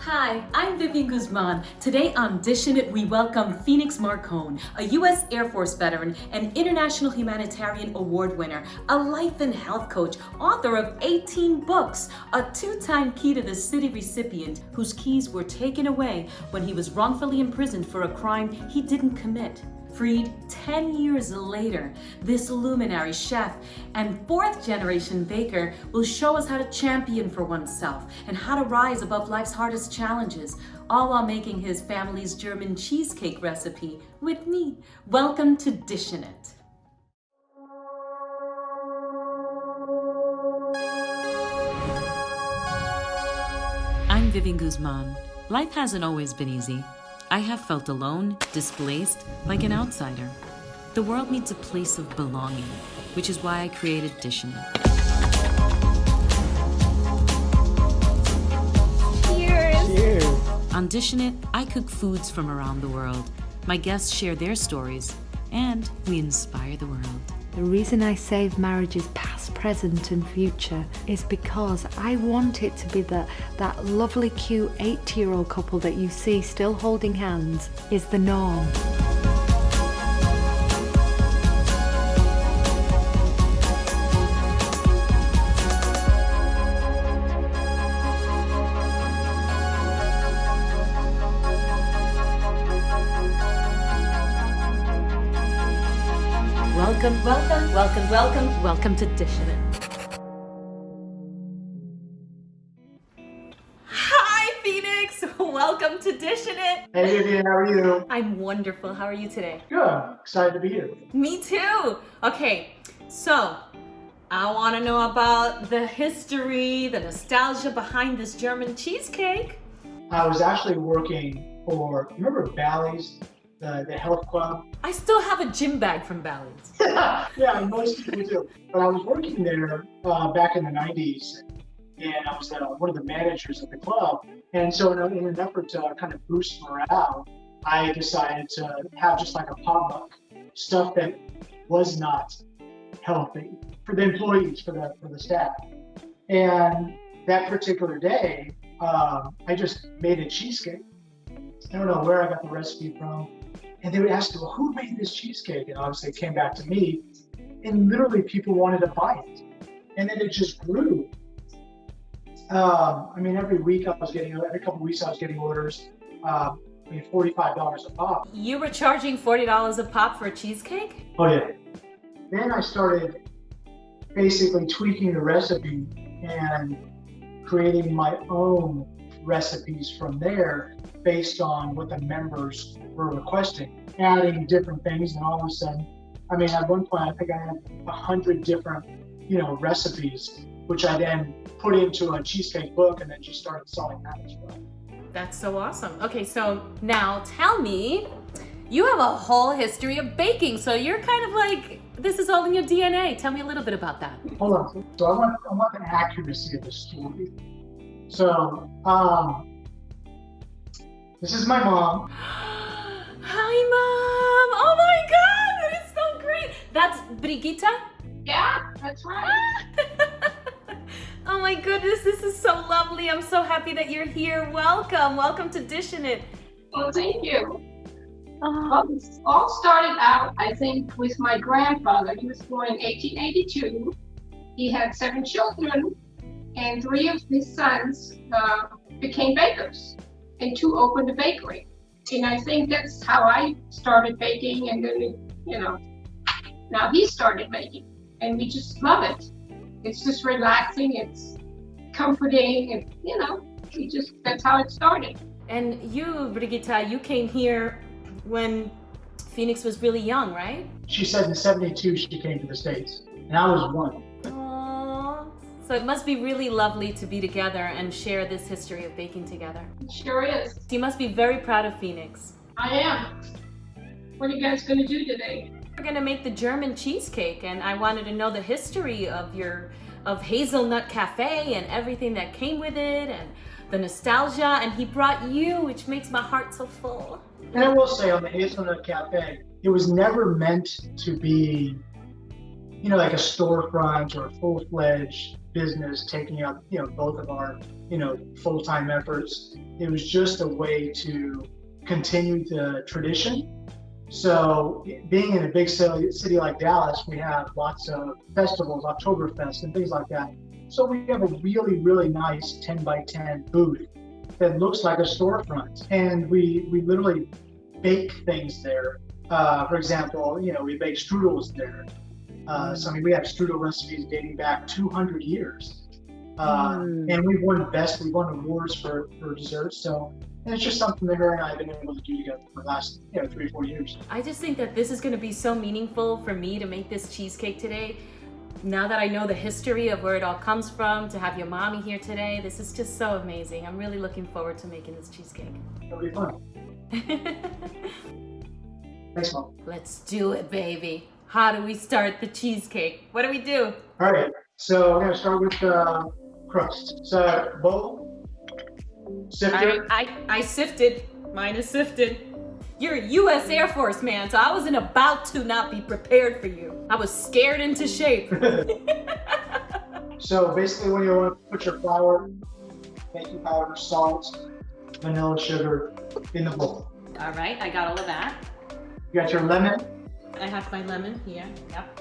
Hi, I'm Vivian Guzman. Today on Dishin'it, we welcome Phoenix Marcon, a U.S. Air Force veteran, an International Humanitarian Award winner, a life and health coach, author of 18 books, a two-time Key to the City recipient whose keys were taken away when he was wrongfully imprisoned for a crime he didn't commit. Freed 10 years later, this luminary chef and fourth-generation baker will show us how to champion for oneself and how to rise above life's hardest challenges, all while making his family's German cheesecake recipe with me. Welcome to Dishin'it. I'm Vivian Guzman. Life hasn't always been easy. I have felt alone, displaced, like an outsider. The world needs a place of belonging, which is why I created Dishin'it. Cheers! Cheers! On Dishin'it, I cook foods from around the world. My guests share their stories, and we inspire the world. The reason I save marriages past, present and future is because I want it to be that lovely cute 80-year-old couple that you see still holding hands is the norm. Welcome to Dishin'it. Hi, Phoenix! Welcome to Dishin'it. Hey Vivian, how are you? I'm wonderful. How are you today? Good. Excited to be here. Me too. Okay, so I want to know about the history, the nostalgia behind this German cheesecake. I was actually working for, remember Bally's, the health club? I still have a gym bag from Bally's. Yeah, most people do. But I was working there back in the 90s, and I was one of the managers of the club. And so in an effort to kind of boost morale, I decided to have just like a potluck, stuff that was not healthy for the employees, for the staff. And that particular day, I just made a cheesecake. I don't know where I got the recipe from. And they would ask, well, who made this cheesecake? And obviously it came back to me. And literally people wanted to buy it. And then it just grew. Every couple of weeks I was getting orders, $45 a pop. You were charging $40 a pop for a cheesecake? Oh yeah. Then I started basically tweaking the recipe and creating my own recipes from there based on what the members were requesting, adding different things, and all of a sudden, at one point I think I had 100 different, recipes, which I then put into a cheesecake book and then just started selling that as well. That's so awesome. Okay, so now tell me, you have a whole history of baking, so you're kind of like, this is all in your DNA. Tell me a little bit about that. Hold on. So I want the accuracy of the story. So, this is my mom. Hi, Mom. Oh my God, that is so great. That's Brigitte? Yeah, that's right. Oh my goodness, this is so lovely. I'm so happy that you're here. Welcome to Dishin'it. Well, thank you. Well, it all started out, I think, with my grandfather. He was born in 1882. He had 7 children, and 3 of his sons became bakers, and 2 opened a bakery. And I think that's how I started baking, and then, now he started baking, and we just love it. It's just relaxing, it's comforting, and, that's how it started. And you, Brigitte, you came here when Phoenix was really young, right? She said in 72 she came to the States, and I was 1. Aww. So it must be really lovely to be together and share this history of baking together. It sure is. You must be very proud of Phoenix. I am. What are you guys going to do today? We're going to make the German cheesecake, and I wanted to know the history of Hazelnut Cafe and everything that came with it, and the nostalgia, and he brought you, which makes my heart so full. And I will say on the Hazelnut Cafe, it was never meant to be like a storefront or a full-fledged business taking up, both of our, full-time efforts. It was just a way to continue the tradition. So being in a big city like Dallas, we have lots of festivals, Oktoberfest and things like that. So we have a really, really nice 10 by 10 booth that looks like a storefront. And we literally bake things there. For example, we bake strudels there. So I mean, we have strudel recipes dating back 200 years. And we've won awards for desserts. So and it's just something that her and I have been able to do together for the last 3 or 4 years. I just think that this is going to be so meaningful for me to make this cheesecake today. Now that I know the history of where it all comes from, to have your mommy here today, this is just so amazing. I'm really looking forward to making this cheesecake. It'll be fun. Thanks, Mom. Let's do it, baby. How do we start the cheesecake? What do we do? All right, so we're gonna start with the crust. So bowl, sifter. I sifted. Mine is sifted. You're a U.S. Air Force man, so I wasn't about to not be prepared for you. I was scared into shape. So basically when you want to put your flour, baking powder, salt, vanilla sugar in the bowl. All right, I got all of that. You got your lemon. I have my lemon here, yep.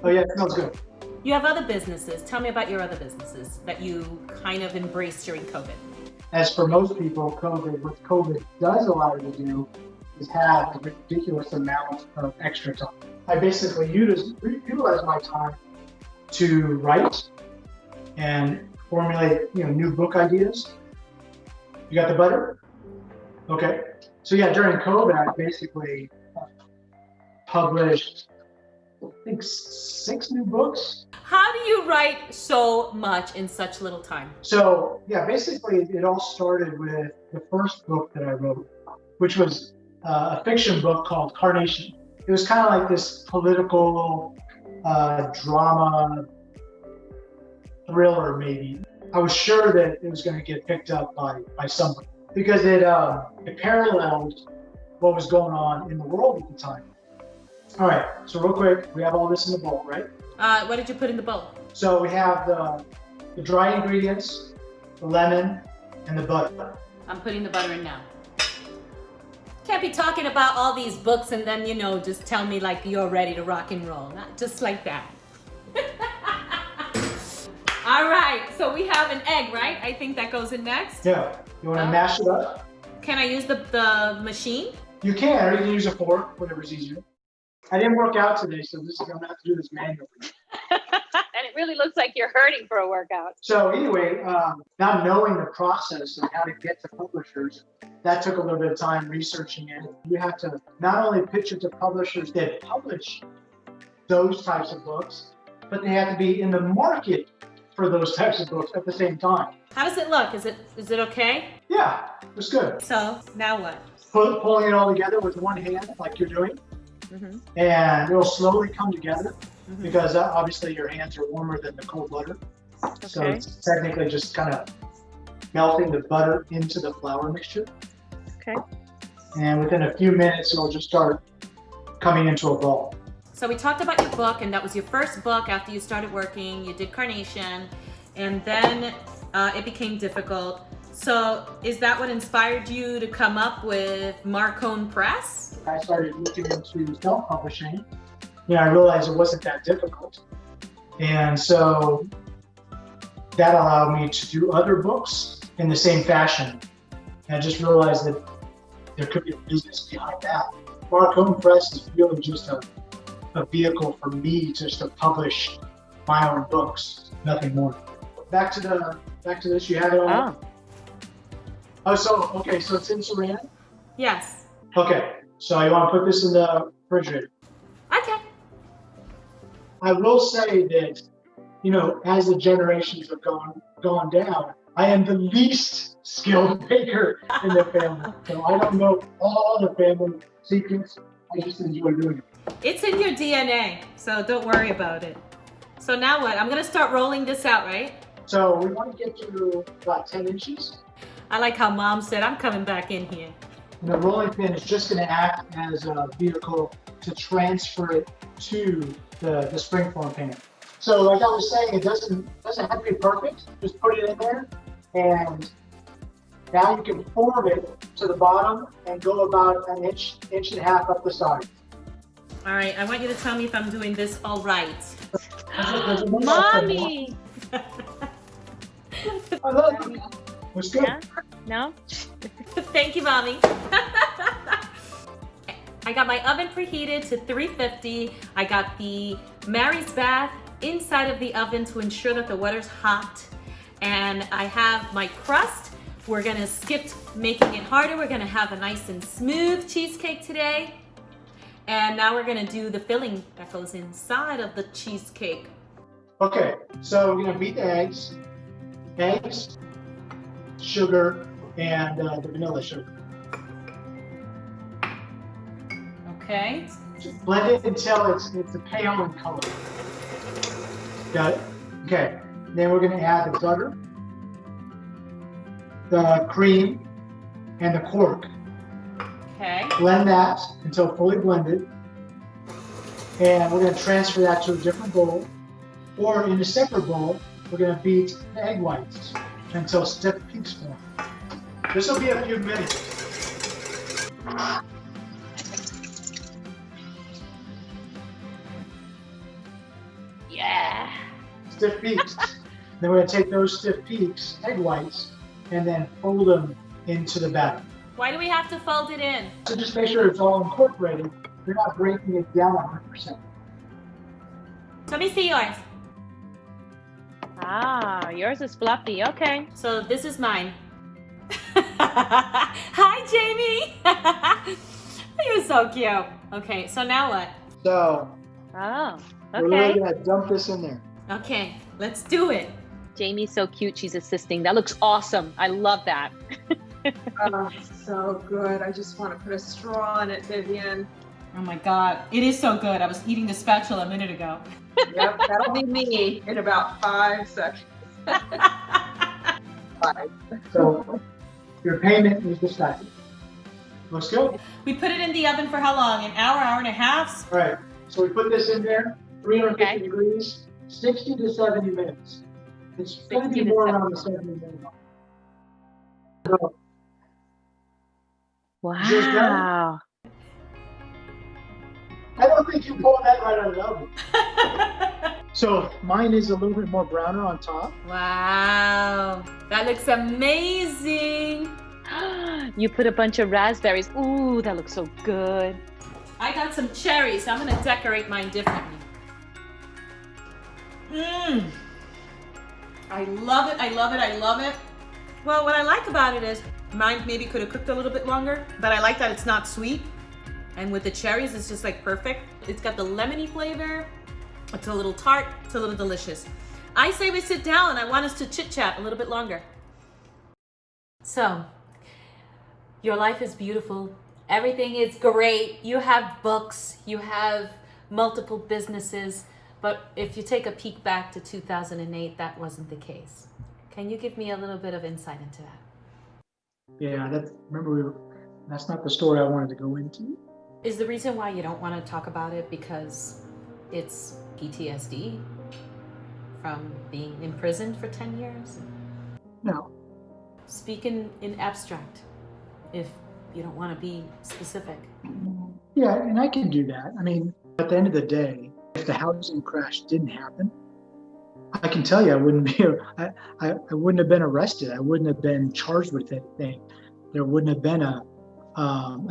Oh yeah, it smells good. You have other businesses. Tell me about your other businesses that you kind of embraced during COVID. As for most people, what COVID does allow you to do is have a ridiculous amount of extra time. I basically utilize my time to write and formulate, new book ideas. You got the butter? Okay. So yeah, during COVID, I basically published, I think 6 new books. How do you write so much in such little time? So yeah, basically it all started with the first book that I wrote, which was a fiction book called Carnation. It was kind of like this political drama thriller, maybe. I was sure that it was going to get picked up by somebody because it paralleled what was going on in the world at the time. All right, so real quick, we have all this in the bowl, right? What did you put in the bowl? So we have the dry ingredients, the lemon, and the butter. I'm putting the butter in now. Can't be talking about all these books and then, just tell me like you're ready to rock and roll. Not just like that. All right, so we have an egg, right? I think that goes in next. Yeah, you want to mash it up? Can I use the machine? You can, or you can use a fork, whatever's easier. I didn't work out today, so I'm gonna have to do this manually. And it really looks like you're hurting for a workout. So anyway, now knowing the process of how to get to publishers, that took a little bit of time researching it. You have to not only pitch it to publishers that publish those types of books, but they have to be in the market for those types of books at the same time. How does it look? Is it okay? Yeah, it's good. So now what? Pulling it all together with one hand, like you're doing, and it'll slowly come together because obviously your hands are warmer than the cold butter. Okay. So it's technically just kind of melting the butter into the flour mixture. Okay. And within a few minutes, it'll just start coming into a ball. So we talked about your book, and that was your first book after you started working. You did Carnation, and then it became difficult. So is that what inspired you to come up with Marcon Press? I started looking into self-publishing. I realized it wasn't that difficult. And so that allowed me to do other books in the same fashion. And I just realized that there could be a business behind that. Marcon Press is really just a vehicle for me just to publish my own books, nothing more. Back to this, you have it all. So it's in saran? Yes. Okay, so you want to put this in the refrigerator. Okay. I will say that, as the generations have gone down, I am the least skilled baker in the family. So I don't know all the family secrets. I just enjoy doing it. It's in your DNA, so don't worry about it. So now what? I'm gonna start rolling this out, right? So we want to get to about 10 inches. I like how Mom said, I'm coming back in here. And the rolling pin is just going to act as a vehicle to transfer it to the springform pan. So like I was saying, it doesn't have to be perfect. Just put it in there, and now you can form it to the bottom and go about an inch and a half up the side. All right, I want you to tell me if I'm doing this all right. Mommy! I love it. Looks good. Yeah? No? Thank you, Mommy. I got my oven preheated to 350. I got the Mary's bath inside of the oven to ensure that the water's hot. And I have my crust. We're gonna skip making it harder. We're gonna have a nice and smooth cheesecake today. And now we're gonna do the filling that goes inside of the cheesecake. Okay, so we're gonna beat the eggs, sugar, and the vanilla sugar. Okay. Just blend it until it's a pale in color. Got it? Okay. Then we're gonna add the butter, the cream, and the quark. Okay. Blend that until fully blended. And we're gonna transfer that to a different bowl. Or in a separate bowl, we're gonna beat the egg whites until stiff peaks form. This will be a few minutes. Yeah. Stiff peaks. Then we're gonna take those stiff peaks, egg whites, and then fold them into the batter. Why do we have to fold it in? So just make sure it's all incorporated. You're not breaking it down 100%. Let me see yours. Ah, yours is fluffy. Okay. So this is mine. Hi, Jamie. You're so cute. Okay, so now what? So Oh, we're really okay. gonna dump this in there. Okay, let's do it. Jamie's so cute. She's assisting. That looks awesome. I love that. Oh, so good. I just want to put a straw in it, Vivian. Oh my God, it is so good. I was eating the spatula a minute ago. Yep, that'll be me in about 5 seconds. 5. So your payment is decided. Looks good. We put it in the oven for how long? An hour, hour and a half? All right. So we put this in there, 350 Okay. degrees, 60 to 70 minutes. It's going to 60 be to more 70. around the 70 minute mark. So, Yours done? Wow. I don't think you pulled that right out of the oven. So mine is a little bit more browner on top. Wow, that looks amazing. You put a bunch of raspberries. Ooh, that looks so good. I got some cherries. I'm gonna decorate mine differently. Mmm. I love it, I love it, I love it. Well, what I like about it is mine maybe could have cooked a little bit longer, but I like that it's not sweet. And with the cherries, it's just like perfect. It's got the lemony flavor. It's a little tart, it's a little delicious. I say we sit down. I want us to chit chat a little bit longer. So, your life is beautiful. Everything is great. You have books, you have multiple businesses, but if you take a peek back to 2008, that wasn't the case. Can you give me a little bit of insight into that? Yeah, that's not the story I wanted to go into. Is the reason why you don't want to talk about it because it's PTSD from being imprisoned for 10 years? No. Speak in abstract if you don't want to be specific. Yeah, and I can do that. I mean, at the end of the day, if the housing crash didn't happen, I can tell you I wouldn't have been arrested. I wouldn't have been charged with anything. There wouldn't have been a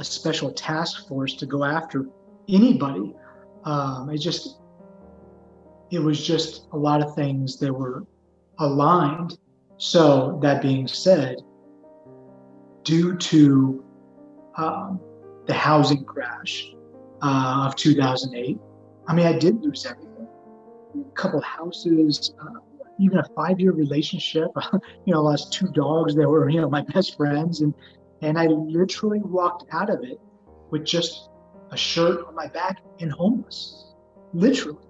special task force to go after anybody. It was just a lot of things that were aligned. So that being said, due to the housing crash of 2008, I mean, I did lose everything. A couple houses, even a 5-year relationship. Lost 2 dogs that were, my best friends, and I literally walked out of it with just a shirt on my back and homeless, literally.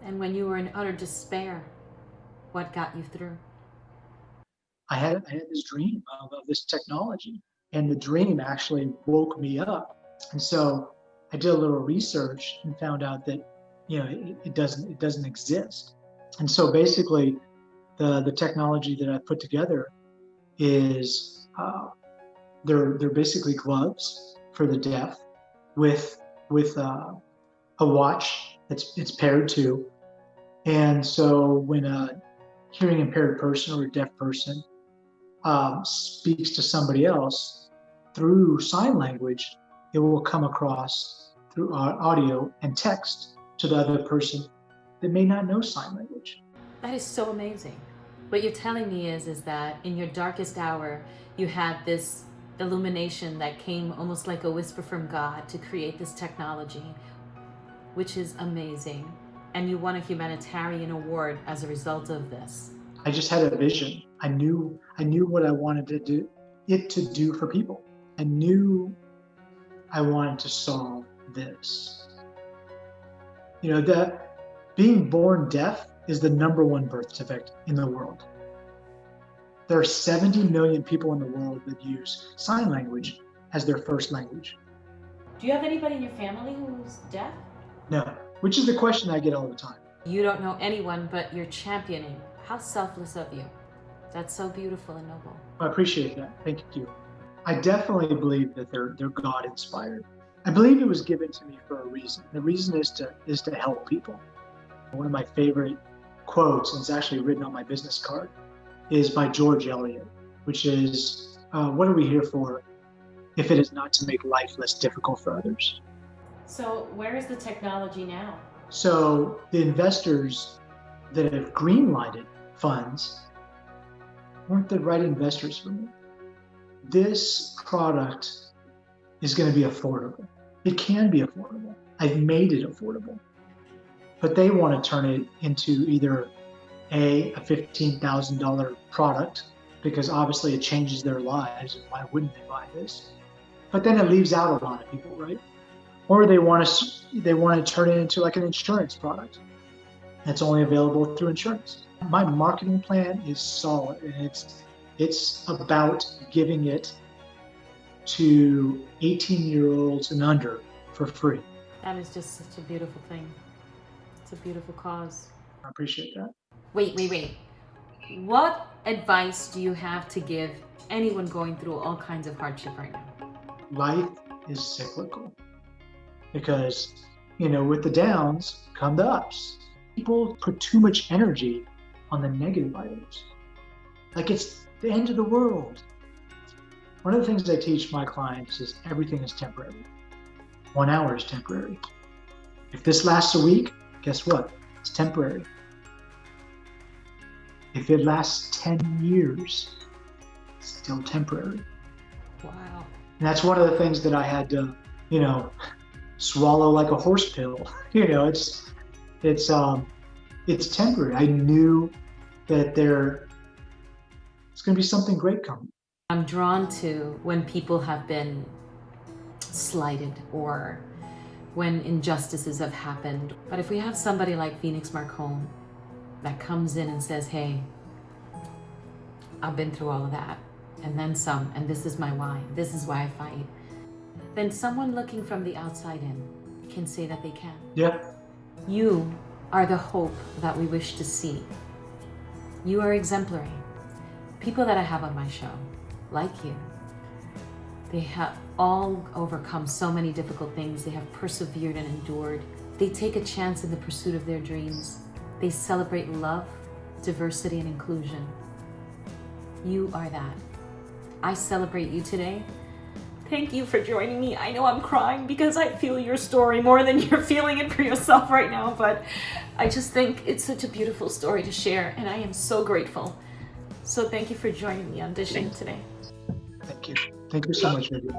And when you were in utter despair, what got you through? I had this dream of this technology, And the dream actually woke me up. And so I did a little research and found out that, it doesn't exist. And so basically the technology that I put together is they're basically gloves for the deaf with a watch it's paired to. And so when a hearing impaired person or a deaf person speaks to somebody else through sign language, it will come across through audio and text to the other person that may not know sign language. That is so amazing. What you're telling me is that in your darkest hour, you had this illumination that came almost like a whisper from God to create this technology, which is amazing. And you won a humanitarian award as a result of this. I just had a vision. I knew what I wanted to do for people. I knew I wanted to solve this. That being born deaf is the #1 birth defect in the world. There are 70 million people in the world that use sign language as their first language. Do you have anybody in your family who's deaf? No, which is the question I get all the time. You don't know anyone, but you're championing. How selfless of you. That's so beautiful and noble. I appreciate that. Thank you. I definitely believe that they're God inspired. I believe it was given to me for a reason. The reason is to help people. One of my favorite quotes, and it's actually written on my business card, is by George Eliot, which is, what are we here for if it is not to make life less difficult for others? So where is the technology now? So the investors that have green-lighted funds weren't the right investors for me. This product is going to be affordable. It can be affordable. I've made it affordable. But they want to turn it into either a $15,000 product, because obviously it changes their lives, and why wouldn't they buy this? But then it leaves out a lot of people, right? Or they want to turn it into like an insurance product that's only available through insurance. My marketing plan is solid, and it's about giving it to 18-year-olds and under for free. That is just such a beautiful thing. It's a beautiful cause. I appreciate that. Wait. What advice do you have to give anyone going through all kinds of hardship right now? Life is cyclical, because, with the downs come the ups. People put too much energy on the negative items. Like it's the end of the world. One of the things I teach my clients is everything is temporary. 1 hour is temporary. If this lasts a week, guess what? It's temporary. If it lasts 10 years, it's still temporary. Wow. And that's one of the things that I had to, swallow like a horse pill. It's temporary. I knew that there's going to be something great coming. I'm drawn to when people have been slighted or when injustices have happened. But if we have somebody like Phoenix Marcon that comes in and says, hey, I've been through all of that and then some, and this is my why, this is why I fight, then someone looking from the outside in can say that they can. Yeah. You are the hope that we wish to see. You are exemplary. People that I have on my show, like you, they have all overcome so many difficult things. They have persevered and endured. They take a chance in the pursuit of their dreams. They celebrate love, diversity, and inclusion. You are that. I celebrate you today. Thank you for joining me. I know I'm crying because I feel your story more than you're feeling it for yourself right now, but I just think it's such a beautiful story to share, and I am so grateful. So thank you for joining me on Dishin'it today. Thank you. Thank you so much, Vivian.